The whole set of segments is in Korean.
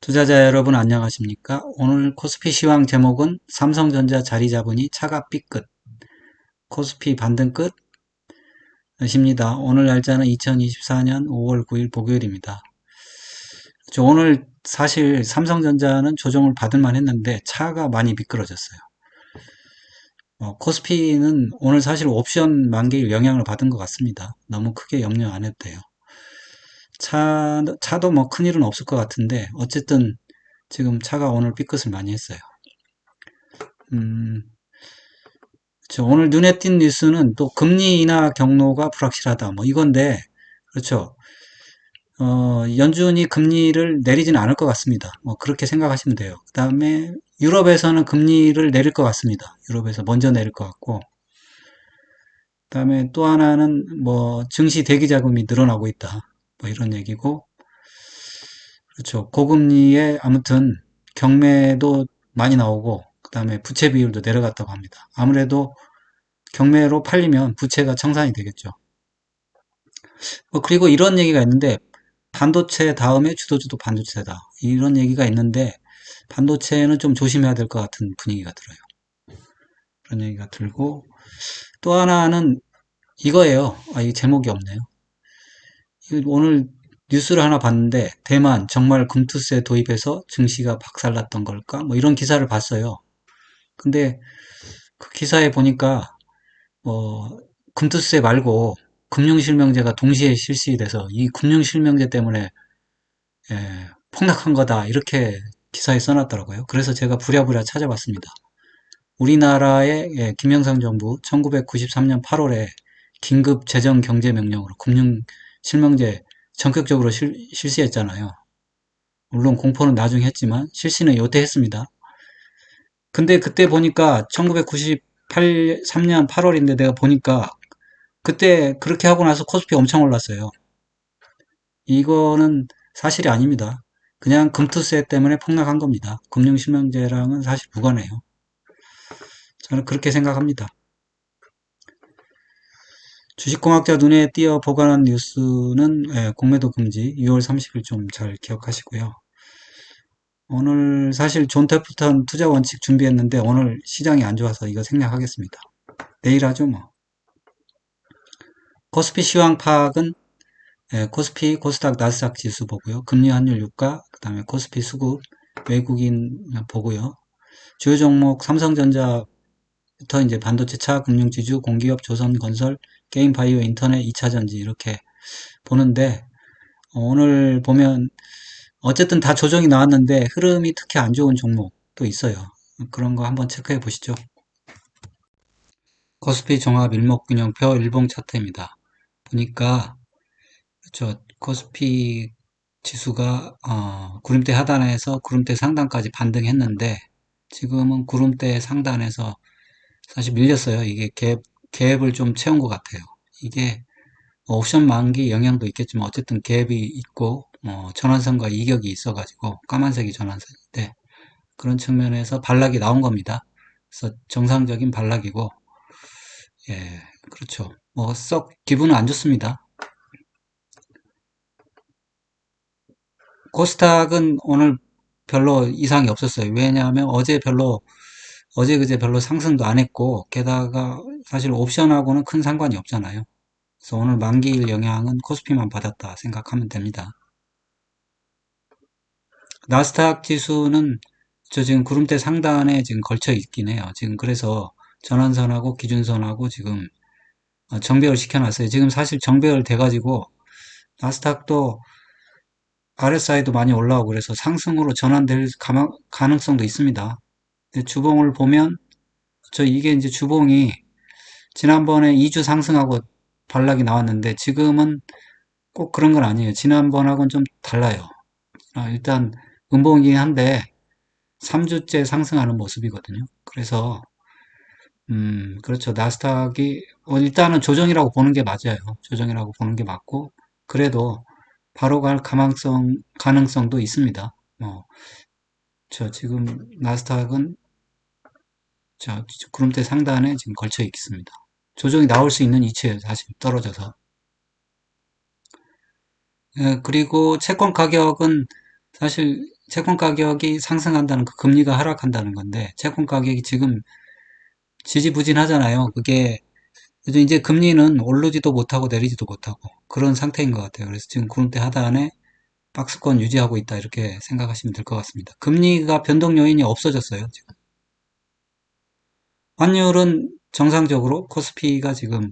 투자자 여러분 안녕하십니까? 오늘 코스피 시황 제목은 삼성전자 자리 잡으니 차가 삐끗, 코스피 반등 끝입니다. 오늘 날짜는 2024년 5월 9일 목요일입니다. 오늘 사실 삼성전자는 조정을 받을 만 했는데 차가 많이 미끄러졌어요. 코스피는 오늘 사실 옵션 만기일 영향을 받은 것 같습니다. 너무 크게 염려 안 해도 돼요. 차도 뭐 큰일은 없을 것 같은데 어쨌든 지금 차가 오늘 삐끗을 많이 했어요. 음, 오늘 눈에 띈 뉴스는 또 금리 인하 경로가 불확실하다. 뭐 이건데, 그렇죠. 연준이 금리를 내리지는 않을 것 같습니다. 뭐 그렇게 생각하시면 돼요. 그 다음에 유럽에서는 금리를 내릴 것 같습니다. 유럽에서 먼저 내릴 것 같고, 그 다음에 또 하나는 뭐 증시 대기 자금이 늘어나고 있다. 뭐 이런 얘기고, 그렇죠. 고금리에 아무튼 경매도 많이 나오고, 그 다음에 부채 비율도 내려갔다고 합니다. 아무래도 경매로 팔리면 부채가 청산이 되겠죠. 그리고 이런 얘기가 있는데 반도체 다음에 주도주도 반도체다. 이런 얘기가 있는데 반도체는 좀 조심해야 될 것 같은 분위기가 들어요. 그런 얘기가 들고 또 하나는 이거예요. 이 제목이 없네요. 오늘 뉴스를 하나 봤는데 대만 정말 금투세 도입해서 증시가 박살났던 걸까? 뭐 이런 기사를 봤어요. 근데 그 기사에 보니까 뭐 금투세 말고 금융실명제가 동시에 실시돼서 이 금융실명제 때문에 폭락한 거다 이렇게 기사에 써놨더라고요. 그래서 제가 부랴부랴 찾아봤습니다. 우리나라의 김영삼 정부 1993년 8월에 긴급 재정 경제 명령으로 금융실명제 전격적으로 실시했잖아요. 물론 공포는 나중에 했지만 실시는 요때 했습니다. 근데 그때 보니까 1993년 8월인데 내가 보니까 그때 그렇게 하고 나서 코스피 엄청 올랐어요. 이거는 사실이 아닙니다. 그냥 금투세 때문에 폭락한 겁니다. 금융실명제랑은 사실 무관해요. 저는 그렇게 생각합니다. 주식공학자 눈에 띄어 보관한 뉴스는 공매도 금지 6월 30일 좀 잘 기억하시고요. 오늘 사실 존 태프턴 투자 원칙 준비했는데 오늘 시장이 안 좋아서 이거 생략하겠습니다. 내일 하죠 뭐. 코스피 시황 파악은 코스피, 코스닥, 나스닥 지수 보고요. 금리 환율 유가, 그 다음에 코스피 수급, 외국인 보고요. 주요 종목 삼성전자부터 이제 반도체차, 금융지주, 공기업, 조선건설, 게임, 바이오, 인터넷, 2차전지 이렇게 보는데 오늘 보면 어쨌든 다 조정이 나왔는데 흐름이 특히 안 좋은 종목도 있어요. 그런 거 한번 체크해 보시죠. 코스피 종합 일목균형표 일봉 차트입니다. 보니까 그렇죠. 코스피 지수가 구름대 하단에서 구름대 상단까지 반등했는데 지금은 구름대 상단에서 사실 밀렸어요. 이게 갭을 좀 채운 것 같아요. 이게 옵션 만기 영향도 있겠지만 어쨌든 갭이 있고 전환선과 이격이 있어가지고 까만색이 전환선인데 그런 측면에서 반락이 나온 겁니다. 그래서 정상적인 반락이고 예 그렇죠. 뭐 썩 기분은 안 좋습니다. 코스닥은 오늘 별로 이상이 없었어요. 왜냐하면 어제 그제 별로 상승도 안 했고 게다가 사실 옵션하고는 큰 상관이 없잖아요. 그래서 오늘 만기일 영향은 코스피만 받았다 생각하면 됩니다. 나스닥 지수는 저 지금 구름대 상단에 지금 걸쳐 있긴 해요. 지금 그래서 전환선하고 기준선하고 지금 정배열 시켜놨어요. 지금 사실 정배열 돼가지고 나스닥도 RSI도 많이 올라오고 그래서 상승으로 전환될 가능성도 있습니다. 근데 주봉을 보면 이게 이제 주봉이 지난번에 2주 상승하고 반락이 나왔는데 지금은 꼭 그런 건 아니에요. 지난번하고는 좀 달라요. 일단 음봉이긴 한데 3주째 상승하는 모습이거든요. 그래서 그렇죠. 나스닥이 일단은 조정이라고 보는 게 맞아요. 조정이라고 보는 게 맞고 그래도 바로 갈 가능성도 있습니다. 지금 나스닥은 구름대 상단에 지금 걸쳐 있습니다. 조정이 나올 수 있는 위치에 사실 떨어져서. 그리고 채권 가격은 사실 채권 가격이 상승한다는 그 금리가 하락한다는 건데 채권 가격이 지금 지지부진하잖아요. 그게 그래서 이제 금리는 오르지도 못하고 내리지도 못하고 그런 상태인 것 같아요. 그래서 지금 구름대 하단에 박스권 유지하고 있다 이렇게 생각하시면 될 것 같습니다. 금리가 변동 요인이 없어졌어요. 지금 환율은 정상적으로 코스피가 지금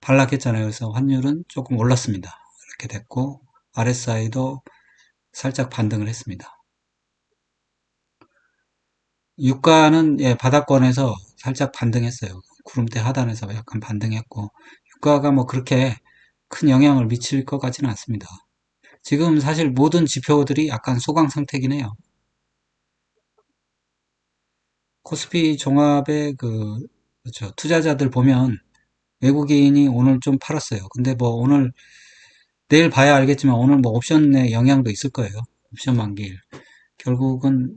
반락했잖아요. 그래서 환율은 조금 올랐습니다. 이렇게 됐고 RSI도 살짝 반등을 했습니다. 유가는 예, 바닥권에서 살짝 반등했어요. 구름대 하단에서 약간 반등했고 유가가 뭐 그렇게 큰 영향을 미칠 것 같지는 않습니다. 지금 사실 모든 지표들이 약간 소강 상태긴 해요. 코스피 종합의 그렇죠. 투자자들 보면 외국인이 오늘 좀 팔았어요. 근데 뭐 오늘 내일 봐야 알겠지만 오늘 뭐 옵션의 영향도 있을 거예요. 옵션 만기일. 결국은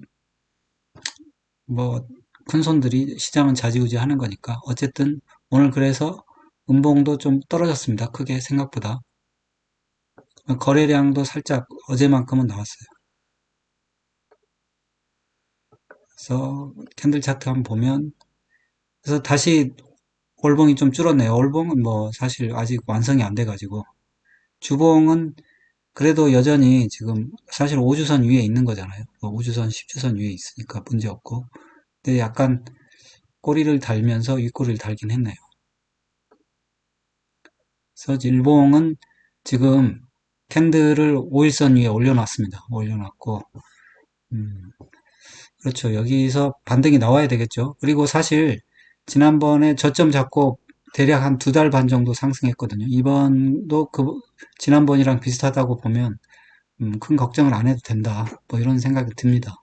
뭐 큰손들이 시장은 좌지우지 하는 거니까 어쨌든 오늘 그래서 음봉도 좀 떨어졌습니다. 크게 생각보다. 거래량도 살짝 어제만큼은 나왔어요. 그래서 캔들 차트 한번 보면 그래서 다시 월봉이 좀 줄었네요. 월봉은 뭐 사실 아직 완성이 안 돼가지고 주봉은 그래도 여전히 지금 사실 5주선 위에 있는 거잖아요. 5주선, 10주선 위에 있으니까 문제 없고 근데 약간 꼬리를 달면서 윗꼬리를 달긴 했네요. 그래서 일봉은 지금 캔들을 5일선 위에 올려놨습니다. 올려놨고 그렇죠. 여기서 반등이 나와야 되겠죠. 그리고 사실 지난번에 저점 잡고 대략 한 2달 반 정도 상승했거든요. 이번도 지난번이랑 비슷하다고 보면 큰 걱정을 안 해도 된다. 뭐 이런 생각이 듭니다.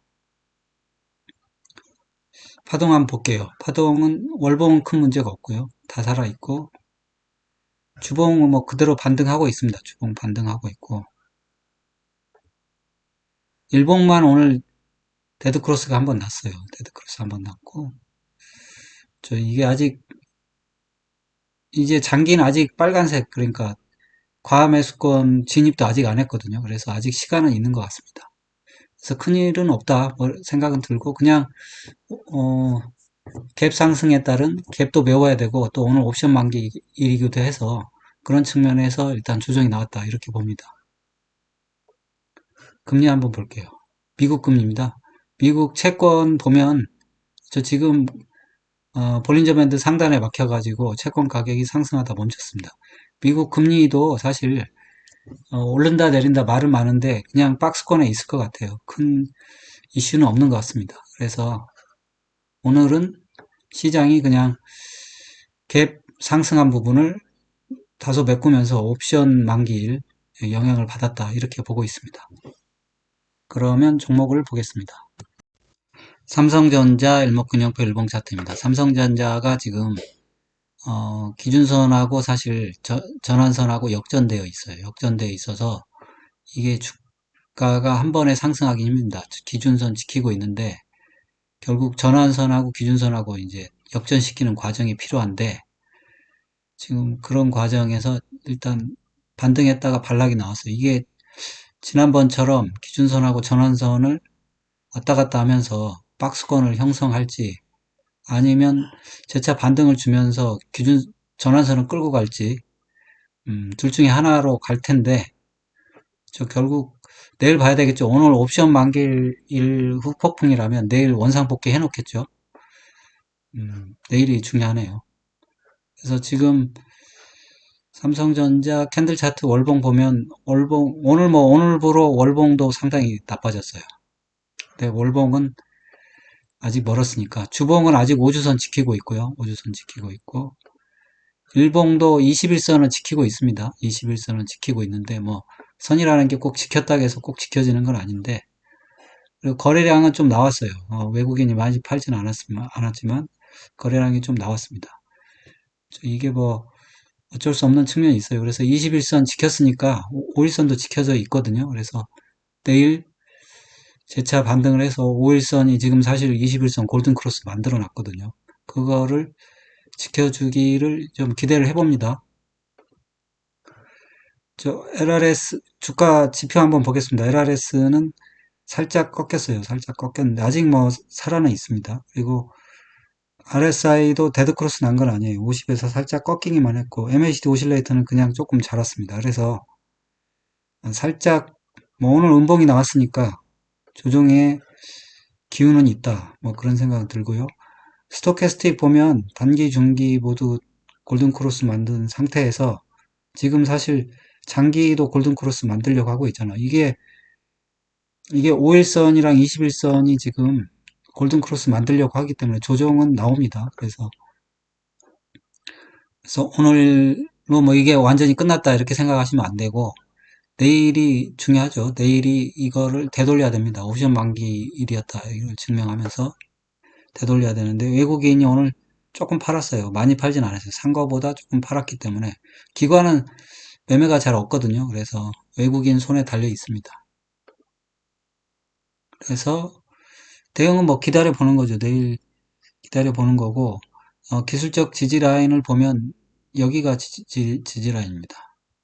파동 한번 볼게요. 파동은 월봉은 큰 문제가 없고요. 다 살아있고 주봉은 뭐 그대로 반등하고 있습니다. 주봉 반등하고 있고 일봉만 오늘 데드크로스가 한번 났어요. 데드크로스 한번 났고 이게 아직 이제 장기는 아직 빨간색 그러니까 과매수권 진입도 아직 안 했거든요. 그래서 아직 시간은 있는 것 같습니다. 그래서 큰일은 없다 뭐 생각은 들고 그냥 어, 갭 상승에 따른 갭도 메워야 되고 또 오늘 옵션 만기이기도 해서 그런 측면에서 일단 조정이 나왔다 이렇게 봅니다. 금리 한번 볼게요. 미국 금리입니다. 미국 채권 보면 저 지금 볼린저 밴드 상단에 막혀가지고 채권 가격이 상승하다 멈췄습니다. 미국 금리도 사실 오른다 내린다 말은 많은데 그냥 박스권에 있을 것 같아요. 큰 이슈는 없는 것 같습니다. 그래서 오늘은 시장이 그냥 갭 상승한 부분을 다소 메꾸면서 옵션 만기일 영향을 받았다 이렇게 보고 있습니다. 그러면 종목을 보겠습니다. 삼성전자 일목균형표 일봉 차트입니다. 삼성전자가 지금 기준선하고 사실 전환선하고 역전되어 있어요. 역전되어 있어서 이게 주가가 한 번에 상승하기 힘듭니다. 기준선 지키고 있는데 결국 전환선하고 기준선하고 이제 역전시키는 과정이 필요한데 지금 그런 과정에서 일단 반등했다가 반락이 나왔어요. 이게 지난번처럼 기준선하고 전환선을 왔다 갔다 하면서 박스권을 형성할지 아니면 재차 반등을 주면서 전환선을 끌고 갈지 둘 중에 하나로 갈 텐데 저 결국 내일 봐야 되겠죠. 오늘 옵션 만기일 후폭풍이라면 내일 원상복귀 해놓겠죠. 내일이 중요하네요. 그래서 지금 삼성전자 캔들 차트 월봉 보면 오늘 뭐 오늘부로 월봉도 상당히 나빠졌어요. 근데 월봉은 아직 멀었으니까 주봉은 아직 5주선 지키고 있고요. 5주선 지키고 있고 일봉도 21선을 지키고 있습니다. 21선을 지키고 있는데 뭐 선이라는 게 꼭 지켰다고 해서 꼭 지켜지는 건 아닌데 그리고 거래량은 좀 나왔어요. 외국인이 많이 팔지는 않았지만 거래량이 좀 나왔습니다. 이게 뭐 어쩔 수 없는 측면이 있어요. 그래서 21선 지켰으니까 5일선도 지켜져 있거든요. 그래서 내일 재차 반등을 해서 5일선이 지금 사실 21선 골든크로스 만들어 놨거든요. 그거를 지켜주기를 좀 기대를 해봅니다. LRS 주가 지표 한번 보겠습니다. LRS는 살짝 꺾였어요. 살짝 꺾였는데 아직 뭐 살아는 있습니다. 그리고 RSI도 데드크로스 난 건 아니에요. 50에서 살짝 꺾이기만 했고 MACD 오실레이터는 그냥 조금 자랐습니다. 그래서 살짝 뭐 오늘 음봉이 나왔으니까 조정의 기운은 있다. 뭐 그런 생각이 들고요. 스토캐스틱 보면 단기, 중기 모두 골든크로스 만든 상태에서 지금 사실 장기도 골든크로스 만들려고 하고 있잖아. 이게 5일선이랑 21선이 지금 골든크로스 만들려고 하기 때문에 조정은 나옵니다. 그래서 오늘로 뭐 이게 완전히 끝났다 이렇게 생각하시면 안 되고 내일이 중요하죠. 내일이 이거를 되돌려야 됩니다. 옵션 만기일이었다 이걸 증명하면서 되돌려야 되는데 외국인이 오늘 조금 팔았어요. 많이 팔진 않았어요. 산 거보다 조금 팔았기 때문에 기관은 매매가 잘 없거든요. 그래서 외국인 손에 달려 있습니다. 그래서 대응은 뭐 기다려 보는 거죠. 내일 기다려 보는 거고 기술적 지지 라인을 보면 여기가 지지 라인입니다.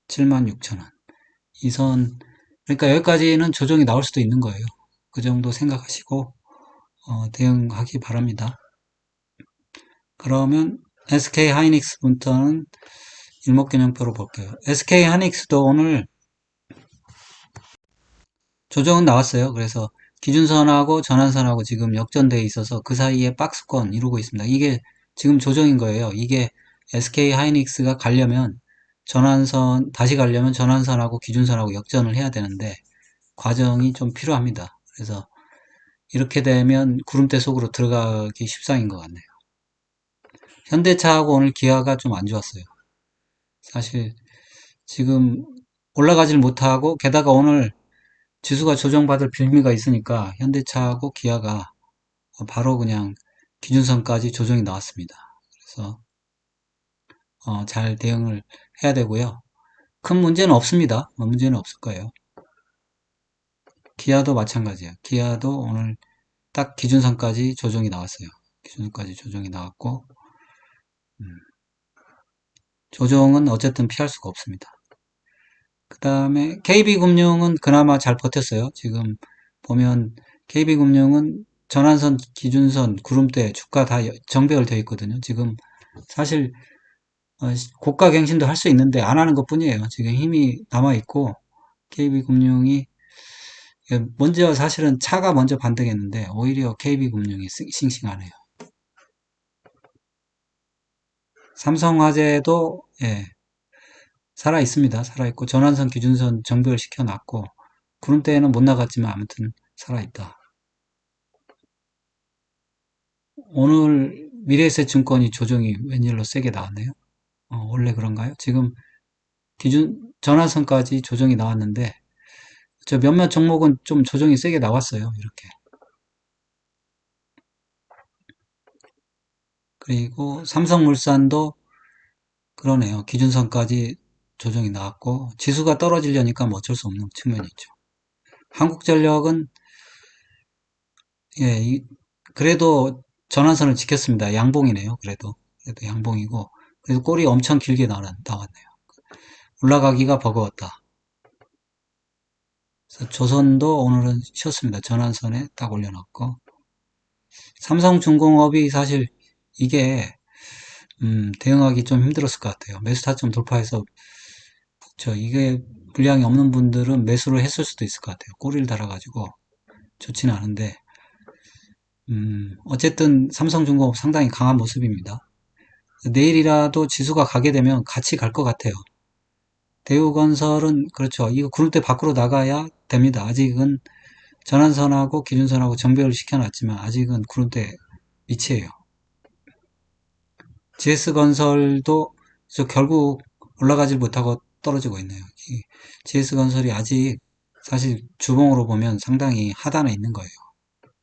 76,000원. 이 선, 그러니까 여기까지는 조정이 나올 수도 있는 거예요. 그 정도 생각하시고 대응하기 바랍니다. 그러면 SK 하이닉스부터는 일목균형표로 볼게요. SK 하이닉스도 오늘 조정은 나왔어요. 그래서 기준선하고 전환선하고 지금 역전되어 있어서 그 사이에 박스권 이루고 있습니다. 이게 지금 조정인 거예요. 이게 SK 하이닉스가 가려면 다시 가려면 전환선하고 기준선하고 역전을 해야 되는데 과정이 좀 필요합니다. 그래서 이렇게 되면 구름대 속으로 들어가기 십상인 것 같네요. 현대차하고 오늘 기아가 좀 안 좋았어요. 사실 지금 올라가질 못하고 게다가 오늘 지수가 조정받을 빌미가 있으니까 현대차하고 기아가 바로 그냥 기준선까지 조정이 나왔습니다. 그래서 잘 대응을 해야 되고요. 큰 문제는 없습니다. 문제는 없을 거예요. 기아도 마찬가지예요. 기아도 오늘 딱 기준선까지 조정이 나왔어요. 기준선까지 조정이 나왔고 조정은 어쨌든 피할 수가 없습니다. 그 다음에 KB금융은 그나마 잘 버텼어요. 지금 보면 KB금융은 전환선, 기준선, 구름대, 주가 다 정배열되어 있거든요. 지금 사실 고가 갱신도 할 수 있는데 안 하는 것 뿐이에요. 지금 힘이 남아있고 KB금융이 먼저 사실은 차가 먼저 반등했는데 오히려 KB금융이 싱싱하네요. 삼성화재도 살아 있습니다. 살아 있고 전환선, 기준선 정배열 시켜놨고 구름대에는 못 나갔지만 아무튼 살아 있다. 오늘 미래에셋증권이 조정이 웬일로 세게 나왔네요. 원래 그런가요? 지금 기준 전환선까지 조정이 나왔는데 저 몇몇 종목은 좀 조정이 세게 나왔어요. 이렇게. 그리고 삼성물산도 그러네요. 기준선까지 조정이 나왔고 지수가 떨어지려니까 뭐 어쩔 수 없는 측면이 있죠. 한국전력은 그래도 전환선을 지켰습니다. 양봉이네요. 그래도 양봉이고 그래서 꼴이 엄청 길게 나왔네요. 올라가기가 버거웠다. 그래서 조선도 오늘은 쉬었습니다. 전환선에 딱 올려놨고 삼성중공업이 사실 이게 대응하기 좀 힘들었을 것 같아요. 매수 타점 돌파해서 이게 물량이 없는 분들은 매수를 했을 수도 있을 것 같아요. 꼬리를 달아가지고 좋지는 않은데 어쨌든 삼성중공업 상당히 강한 모습입니다. 내일이라도 지수가 가게 되면 같이 갈 것 같아요. 대우건설은 그렇죠. 이거 구름대 밖으로 나가야 됩니다. 아직은 전환선하고 기준선하고 정배열 시켜놨지만 아직은 구름대 밑이에요. GS건설도 결국 올라가질 못하고 떨어지고 있네요. GS건설이 아직 사실 주봉으로 보면 상당히 하단에 있는 거예요.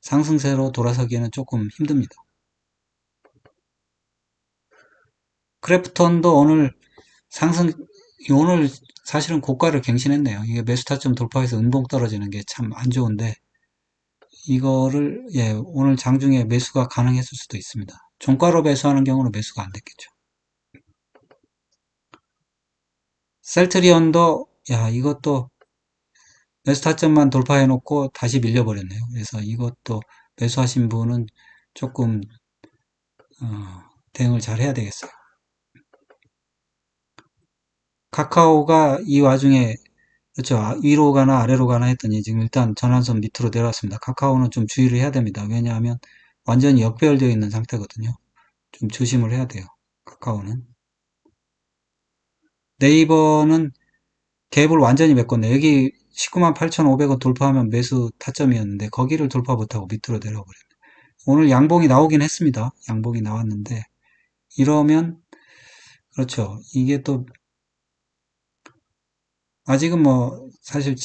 상승세로 돌아서기에는 조금 힘듭니다. 크래프톤도 오늘 사실은 고가를 갱신했네요. 이게 매수타점 돌파해서 은봉 떨어지는 게 참 안 좋은데 이거를 오늘 장중에 매수가 가능했을 수도 있습니다. 종가로 매수하는 경우는 매수가 안 됐겠죠. 셀트리온도 이것도 매수 타점만 돌파해 놓고 다시 밀려버렸네요. 그래서 이것도 매수하신 분은 조금 대응을 잘 해야 되겠어요. 카카오가 이 와중에 그렇죠. 위로 가나 아래로 가나 했더니 지금 일단 전환선 밑으로 내려왔습니다. 카카오는 좀 주의를 해야 됩니다. 왜냐하면 완전히 역배열되어 있는 상태거든요. 좀 조심을 해야 돼요. 카카오는. 네이버는 갭을 완전히 메꿨네. 여기 19만 8,500원 돌파하면 매수 타점이었는데 거기를 돌파 못하고 밑으로 내려와 버렸네. 오늘 양봉이 나오긴 했습니다. 양봉이 나왔는데 이러면 그렇죠. 이게 또 아직은 뭐 사실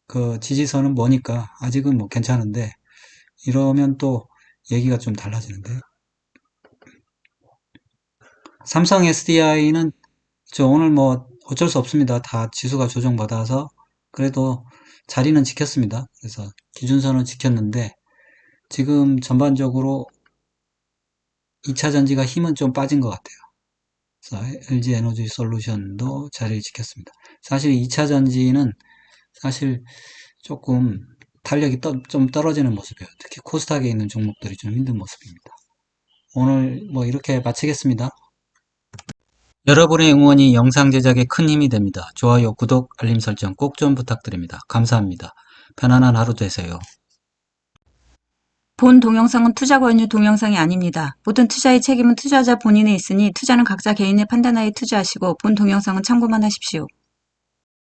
그 지지선은 뭐니까 아직은 뭐 괜찮은데 이러면 또 얘기가 좀 달라지는데요. 삼성 SDI는 저 오늘 뭐 어쩔 수 없습니다. 다 지수가 조정받아서 그래도 자리는 지켰습니다. 그래서 기준선은 지켰는데 지금 전반적으로 2차 전지가 힘은 좀 빠진 것 같아요. 그래서 LG 에너지 솔루션도 자리를 지켰습니다. 사실 2차 전지는 사실 조금 탄력이 좀 떨어지는 모습이에요. 특히 코스닥에 있는 종목들이 좀 힘든 모습입니다. 오늘 뭐 이렇게 마치겠습니다. 여러분의 응원이 영상 제작에 큰 힘이 됩니다. 좋아요, 구독, 알림 설정 꼭 좀 부탁드립니다. 감사합니다. 편안한 하루 되세요. 본 동영상은 투자 권유 동영상이 아닙니다. 모든 투자의 책임은 투자자 본인에 있으니 투자는 각자 개인의 판단하에 투자하시고 본 동영상은 참고만 하십시오.